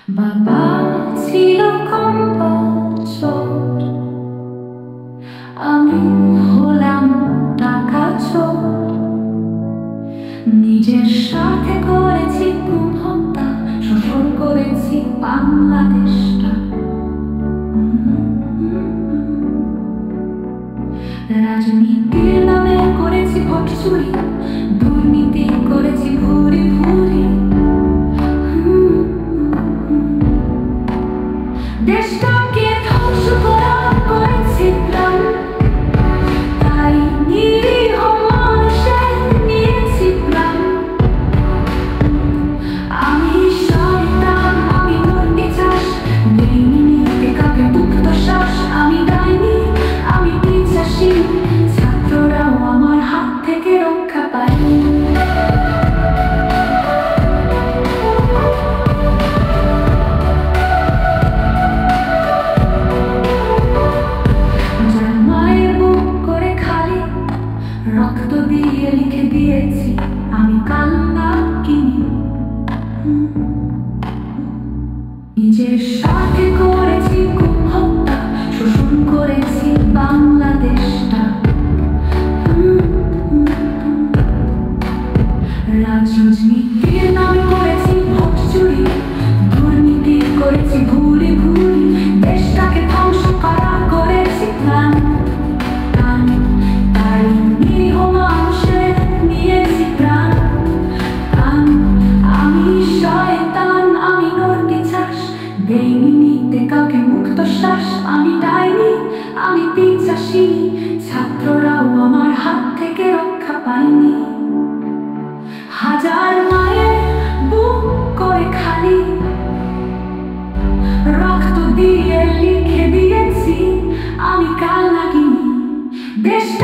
বাবা ছিল কম্পাসর, আমি হলাম টাকা চোর। নিজের সাথে করেছি গুম হত্যা, শোষণ করেছি বাংলাদেশটা। রাজনীতির নামে করেছি ভোট চুরি, দুর্নীতি করেছি ভুরি ভুরি। দেশটাকে ধ্বংস করা করেছি প্রাণ, তাই নিরীহ মানুষের নিয়েছি প্রাণ। আমি শয়তান, আমি নড়তে চাস, দেইনি নিতে কাউকে মুক্ত শ্বাস। আমি ডাইনি, আমি পিছাসী, ছাত্ররাও আমার হাত থেকে রক্ষা পায়নি। রক্ত দিয়ে লিখে দিয়েছি আমি কান্না কিনি। নিজের সাথে করেছি গুম হত্যা, শোষণ করেছি বাংলাদেশটা। রাজনীতির নামে করেছি ভোট চুরি, দুর্নীতি করেছি ভুরি ভুরি। দেশটাকে ধ্বংস করা করেছি প্ল্যান, তাই নিরীহ মানুষের নিয়েছি প্রাণ। আমি শয়তান, আমি নড়তে চাস, দেইনি নিতে কাউকে মুক্ত শ্বাস। আমি ডাইনি, আমি পিছাসী, ছাত্ররাও আমার হাত থেকে রক্ষা পায়নি। হাজার মায়ের বুক করে খালি, রক্ত দিয়ে লিখে দিয়েছি আমি কাল নাগিনি। দেশটা